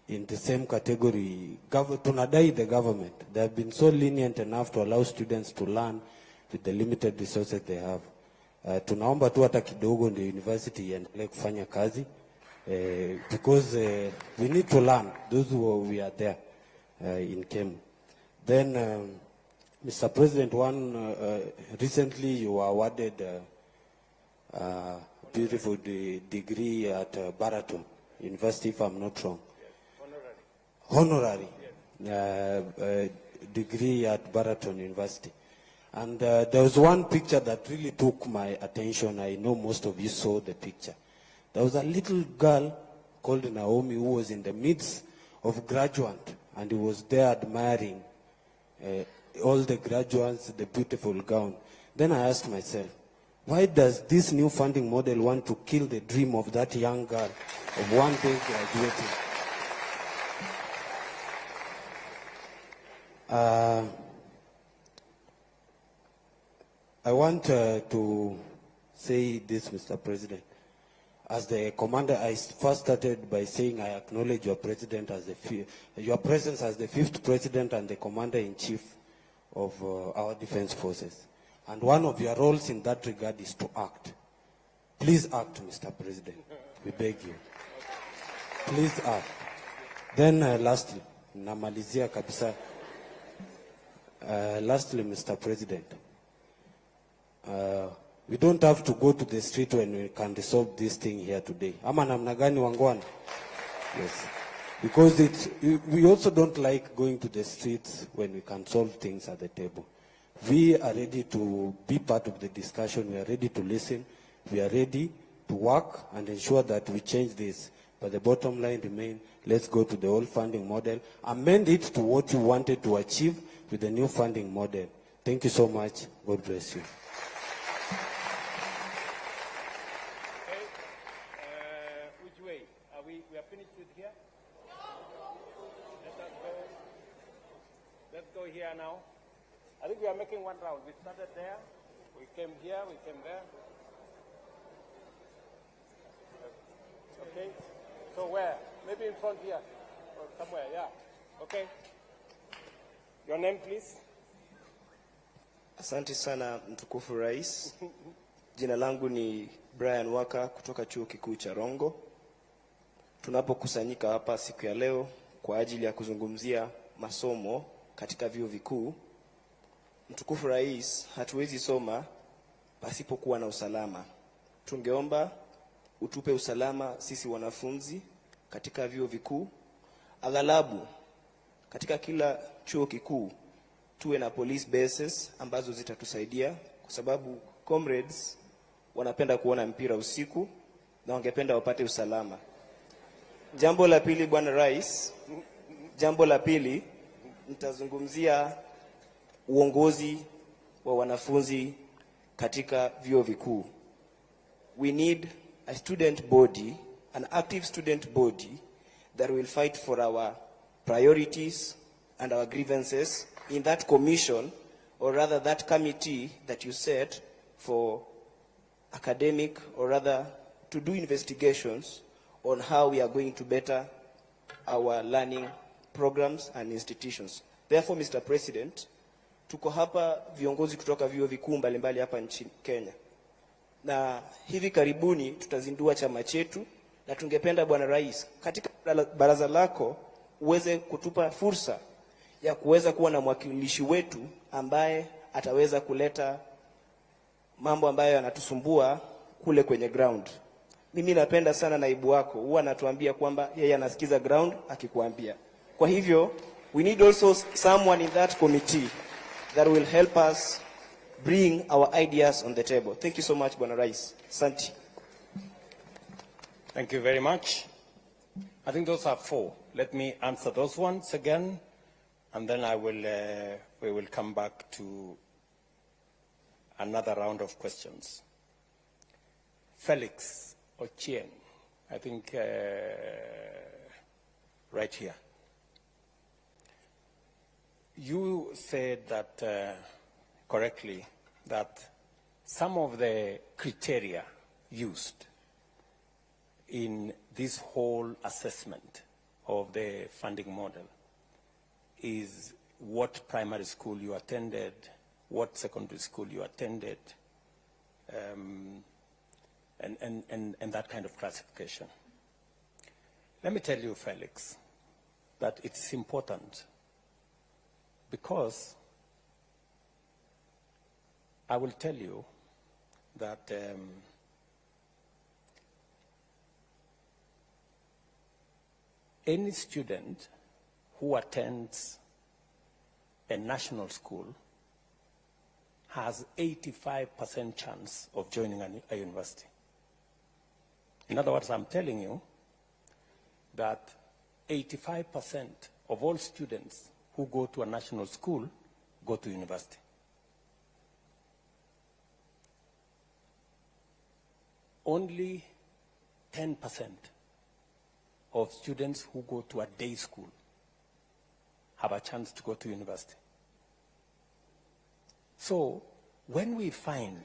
in the same category. Tunadai the government. They have been so lenient enough to allow students to learn with the limited resources they have. Tunaomba tu hata kidogo ndio university iendelee kufanya kazi. Because we need to learn, those who we are there in KEMU. Then, Mr. President, recently you were awarded a beautiful degree at Baraton University, if I'm not wrong. Honorary degree at Baraton University. And there was one picture that really took my attention. I know most of you saw the picture. There was a little girl called Naomi, who was in the midst of graduate, and he was there admiring all the graduates, the beautiful gown. Then I asked myself, why does this new funding model want to kill the dream of that young girl of one day graduating? I want to say this, Mr. President. As the commander, I first started by saying I acknowledge your president as your presence as the 5th president and the commander-in-chief of our defense forces. And one of your roles in that regard is to act. Please act, Mr. President. We beg you. Please act. Then lastly, namalizia kabisa. Lastly, Mr. President, we don't have to go to the street when we can resolve this thing here today. Ama namna gani wangwana? Yes. Because we also don't like going to the streets when we can solve things at the table. We are ready to be part of the discussion. We are ready to listen. We are ready to work and ensure that we change this. But the bottom line remains, let's go to the old funding model, amend it to what you wanted to achieve with the new funding model. Thank you so much. God bless you. Which way? We are finished with here? Let's go here now. I think we are making one round. We started there, we came here, we came there. Okay, so where? Maybe in front here, or somewhere, yeah. Okay. Your name, please. Asante sana mtukufu rais. Jina langu ni Brian Waka kutoka chuo kikuu cha Rongo. Tunapokusanyika hapa siku ya leo kwa ajili ya kuzungumzia masomo katika vyuo vikuu. Mtukufu rais, hatuwezi soma pasipokuwa na usalama. Tungeomba utupe usalama sisi wanafunzi katika vyuo vikuu. Aghalabu katika kila chuo kikuu tuwe na police bases ambazo zitatusaidia, kwa sababu comrades wanapenda kuona mpira usiku na wangependa wapate usalama. Jambo la pili, bwana rais, jambo la pili nitazungumzia uongozi wa wanafunzi katika vyuo vikuu. We need a student body, an active student body that will fight for our priorities and our grievances in that commission, or rather that committee that you set for academic, or rather to do investigations on how we are going to better our learning programs and institutions. Therefore, Mr. President, tuko hapa viongozi kutoka vyuo vikuu mbalimbali hapa nchini Kenya. Na hivi karibuni tutazindua chama chetu, na tungependa bwana rais katika baraza lako uweze kutupa fursa ya kuweza kuwa na mwakilishi wetu ambaye ataweza kuleta mambo ambayo yanatusumbua kule kwenye ground. Mimi napenda sana naibu wako, huwa anatuambia kwamba yeye anasikiza ground akikuambia. Kwa hivyo we need also someone in that committee that will help us bring our ideas on the table. Thank you so much, Bwana Rais. Asante. Thank you very much. I think those are 4. Let me answer those ones again, and then we will come back to another round of questions. Felix Ochieng, I think right here. You said that correctly that some of the criteria used in this whole assessment of the funding model is what primary school you attended, what secondary school you attended, and that kind of classification. Let me tell you, Felix, that it's important because I will tell you that any student who attends a national school has 85% chance of joining a university. In other words, I'm telling you that 85% of all students who go to a national school go to university. Only 10% of students who go to a day school have a chance to go to university. So when we find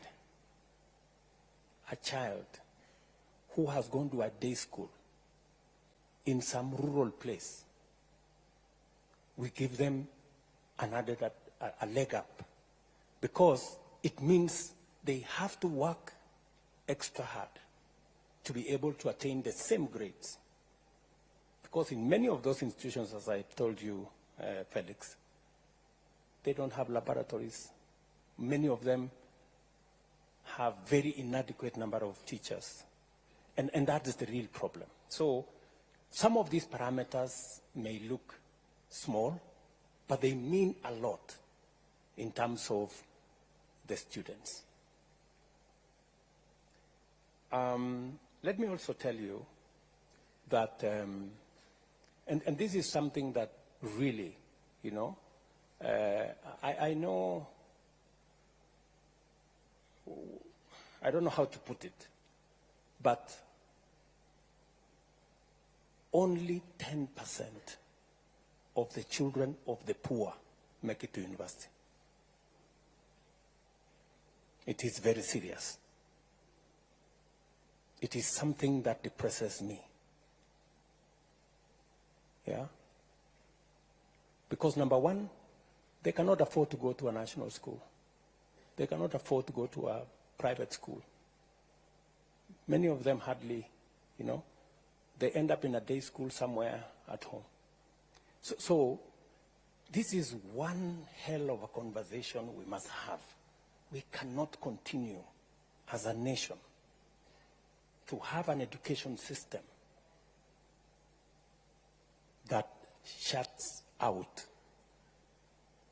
a child who has gone to a day school in some rural place, we give them a leg up, because it means they have to work extra hard to be able to attain the same grades. Because in many of those institutions, as I told you, Felix, they don't have laboratories. Many of them have very inadequate number of teachers. And that is the real problem. So some of these parameters may look small, but they mean a lot in terms of the students. Let me also tell you that, and this is something that really, you know, I know, I don't know how to put it, but only 10% of the children of the poor make it to university. It is very serious. It is something that depresses me. Yeah? Because number one, they cannot afford to go to a national school. They cannot afford to go to a private school. Many of them hardly, you know, they end up in a day school somewhere at home. So this is one hell of a conversation we must have. We cannot continue as a nation to have an education system that shuts out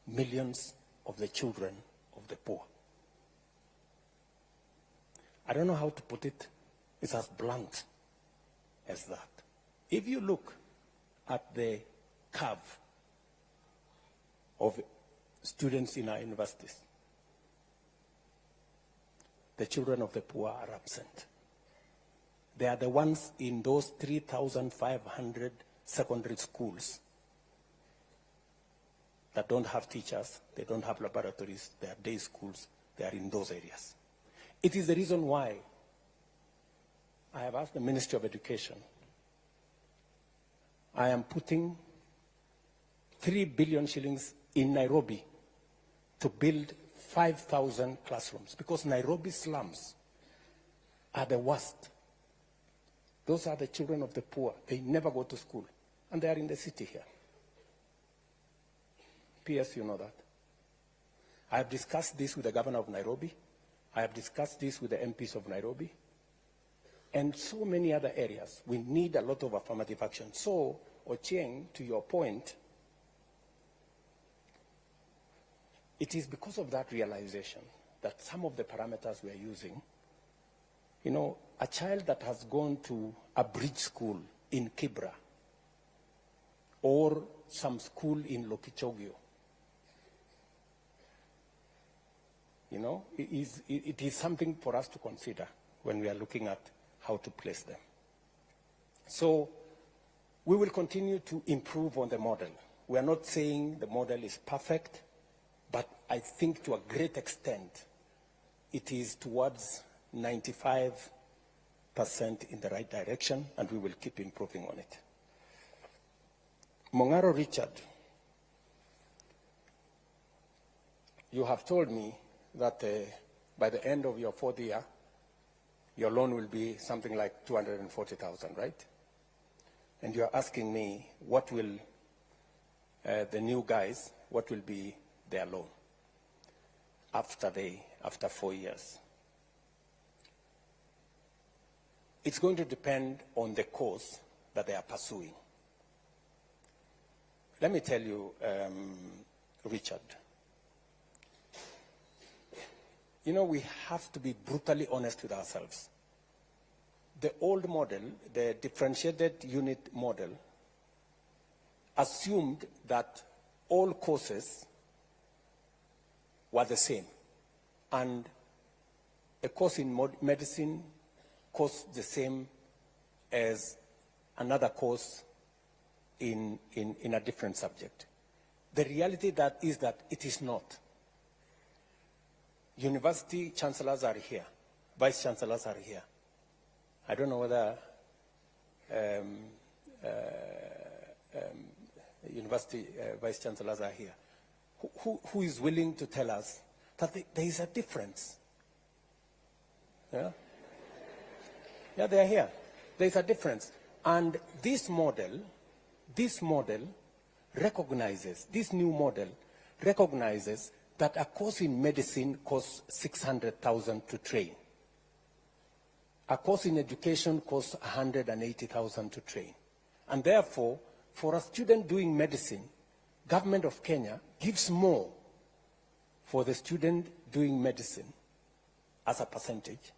millions of the children of the poor. I don't know how to put it. It's as blunt as that. If you look at the curve of students in our universities, the children of the poor are absent. They are the ones in those 3,500 secondary schools that don't have teachers, they don't have laboratories, they are day schools, they are in those areas. It is the reason why I have asked the Ministry of Education. I am putting 3 billion shillings in Nairobi to build 5,000 classrooms, because Nairobi slums are the worst. Those are the children of the poor. They never go to school, and they are in the city here. P.S., you know that. I have discussed this with the governor of Nairobi. I have discussed this with the MPs of Nairobi, and so many other areas. We need a lot of affirmative action. So, Ochieng, to your point, it is because of that realization that some of the parameters we are using, you know, a child that has gone to a bridge school in Kibra or some school in Lokichogio, you know, it is something for us to consider when we are looking at how to place them. So we will continue to improve on the model. We are not saying the model is perfect, but I think to a great extent it is towards 95% in the right direction, and we will keep improving on it. Mongaro Richard, you have told me that by the end of your 4th year, your loan will be something like 240,000, right? And you are asking me, what will the new guys, what will be their loan after 4 years? It's going to depend on the course that they are pursuing. Let me tell you, Richard, you know, we have to be brutally honest with ourselves. the old model, the differentiated unit model, assumed that all courses were the same. And a course in medicine costs the same as another course in a different subject. The reality is that it is not. University chancellors are here. Vice chancellors are here. I don't know whether university vice chancellors are here. Who is willing to tell us that there is a difference? Yeah? Yeah, they are here. There is a difference. And this model recognizes, this new model recognizes that a course in medicine costs 600,000 to train. A course in education costs 180,000 to train. And therefore, for a student doing medicine, government of Kenya gives more for the student doing medicine as a percentage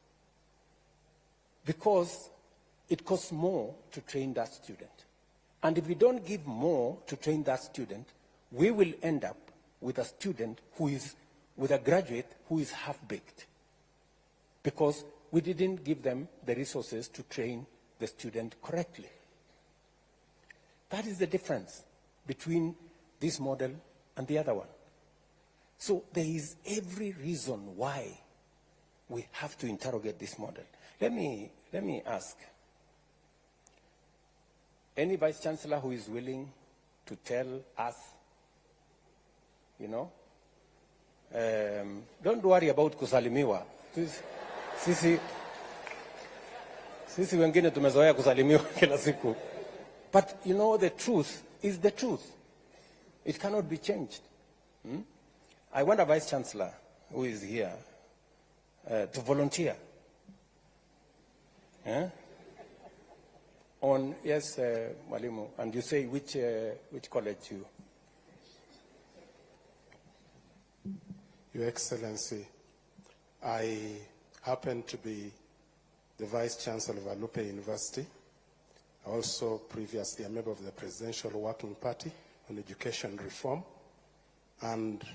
because it costs more to train that student. And if we don't give more to train that student, we will end up with a student who is, with a graduate who is half-baked because we didn't give them the resources to train the student correctly. That is the difference between this model and the other one. So there is every reason why we have to interrogate this model. Let me ask, any vice chancellor who is willing to tell us, you know, don't worry about kusalimiwa. Sisi wengine tumezoea kusalimiwa kila siku. But you know, the truth is the truth. It cannot be changed. I want a vice chancellor who is here to volunteer. On, yes, Mwalimu, and you say which college you? Your Excellency, I happen to be the Vice Chancellor of Alupe University. Also previously a member of the Presidential Working Party on Education Reform, and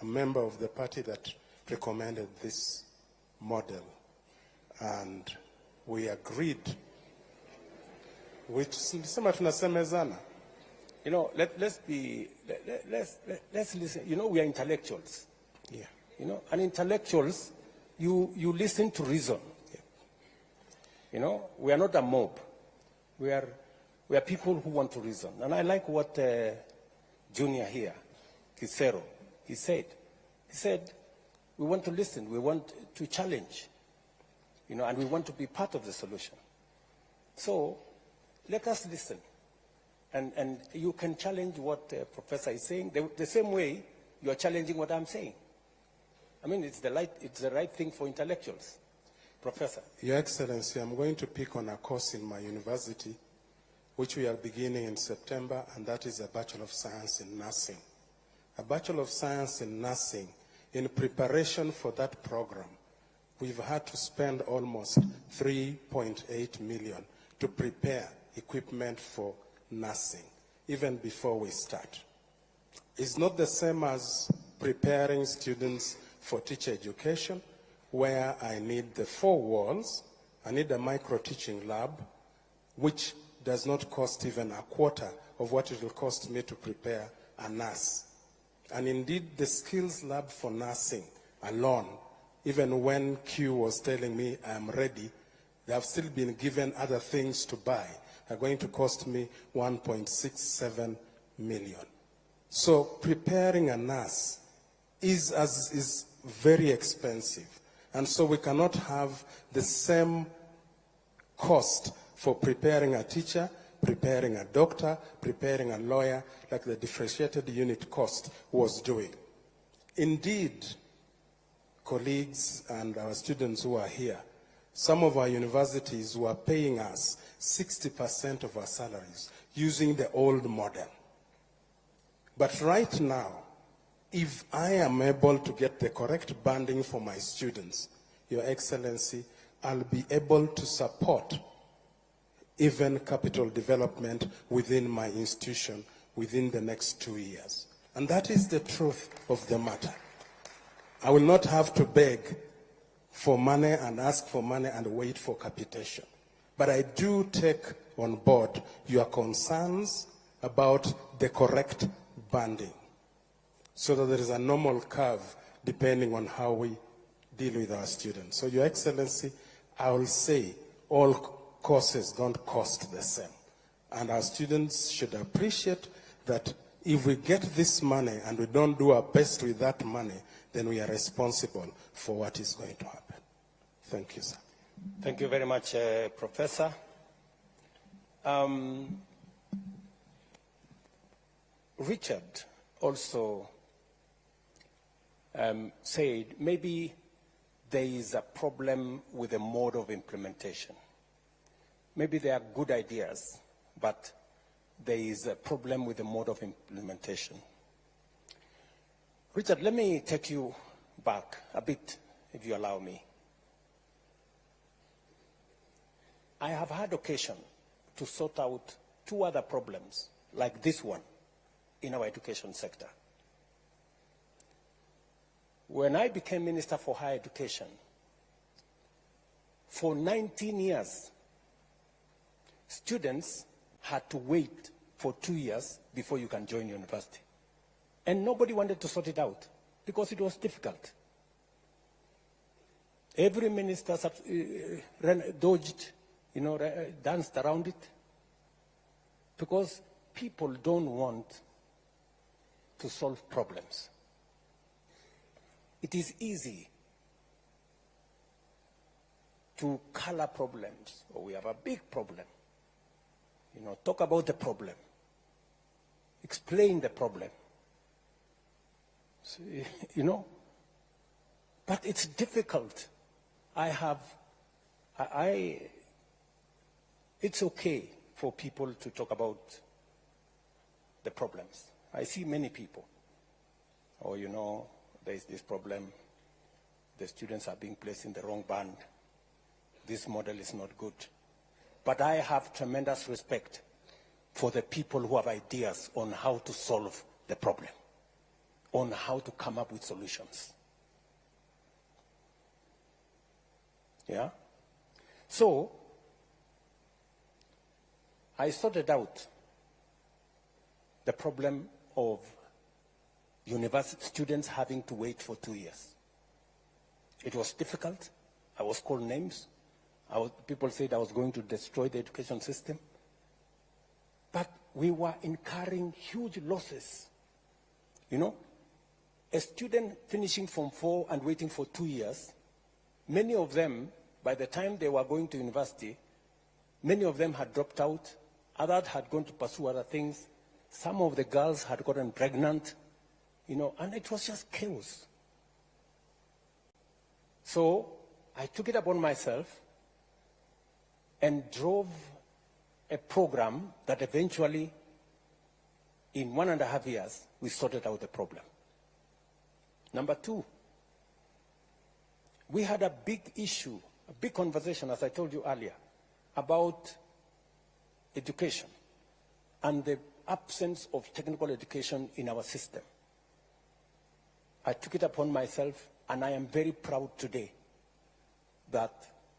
a member of the party that recommended this model. And we agreed, which sema tunasemezana. You know, let's listen. You know, we are intellectuals. Yeah. You know, and intellectuals, you listen to reason. Yeah. You know, we are not a mob. We are people who want to reason. And I like what Junior here, Kisero, he said. He said, we want to listen, we want to challenge, you know, and we want to be part of the solution. So let us listen. And you can challenge what the professor is saying the same way you are challenging what I'm saying. I mean, it's the right thing for intellectuals. Professor. Your Excellency, I'm going to pick on a course in my university, which we are beginning in September, and that is a Bachelor of Science in Nursing. A Bachelor of Science in Nursing, in preparation for that program, we've had to spend almost 3.8 million to prepare equipment for nursing, even before we start. It's not the same as preparing students for teacher education, where I need the 4 walls, I need a micro-teaching lab, which does not cost even a quarter of what it will cost me to prepare a nurse. And indeed, the skills lab for nursing alone, even when Q was telling me I'm ready, they have still been given other things to buy, are going to cost me 1.67 million. So preparing a nurse is very expensive. And so we cannot have the same cost for preparing a teacher, preparing a doctor, preparing a lawyer, like the differentiated unit cost was doing. Indeed, colleagues and our students who are here, some of our universities were paying us 60% of our salaries using the old model. But right now, if I am able to get the correct banding for my students, Your Excellency, I'll be able to support even capital development within my institution within the next 2 years. And that is the truth of the matter. I will not have to beg for money and ask for money and wait for capitation. But I do take on board your concerns about the correct banding, so that there is a normal curve depending on how we deal with our students. So, Your Excellency, I will say all courses don't cost the same. And our students should appreciate that if we get this money and we don't do our best with that money, then we are responsible for what is going to happen. Thank you, sir. Thank you very much, Professor. Richard also said maybe there is a problem with the mode of implementation. Maybe there are good ideas, but there is a problem with the mode of implementation. Richard, let me take you back a bit, if you allow me. I have had occasion to sort out 2 other problems like this one in our education sector. When I became Minister for Higher Education, for 19 years, students had to wait for 2 years before you can join university. And nobody wanted to sort it out because it was difficult. Every minister dodged, danced around it, because people don't want to solve problems. It is easy to color problems. Oh, we have a big problem. Talk about the problem. Explain the problem. So, but it's difficult. It's okay for people to talk about the problems. I see many people. There's this problem. The students are being placed in the wrong band. This model is not good. But I have tremendous respect for the people who have ideas on how to solve the problem, on how to come up with solutions. Yeah? So, I sorted out the problem of university students having to wait for 2 years. It was difficult. I was called names. People said I was going to destroy the education system. But we were incurring huge losses. A student finishing Form 4 and waiting for 2 years, many of them, by the time they were going to university, many of them had dropped out. Others had gone to pursue other things. Some of the girls had gotten pregnant, and it was just chaos. So I took it upon myself and drove a program that eventually, in 1.5 years, we sorted out the problem. Number 2, we had a big issue, a big conversation, as I told you earlier, about education and the absence of technical education in our system. I took it upon myself, and I am very proud today that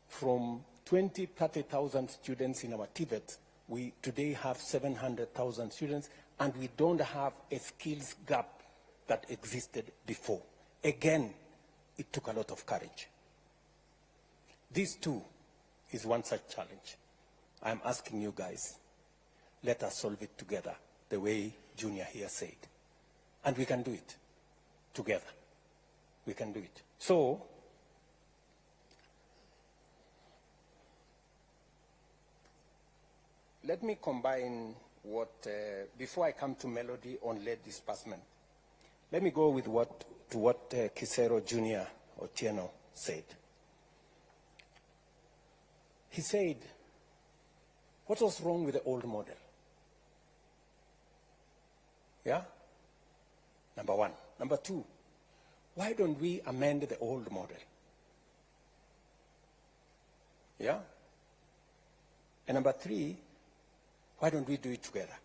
from 30,000 students in our TVET, we today have 700,000 students, and we don't have a skills gap that existed before. Again, it took a lot of courage. This too is one such challenge. I'm asking you guys, let us solve it together, the way Junior here said. And we can do it together. We can do it. So, let me combine what, before I come to Melody on lead disbursement, let me go with what Kisero Junior Otieno said. He said, what was wrong with the old model? Yeah? Number 1. Number 2, why don't we amend the old model? Yeah? And number three, why don't we do it together?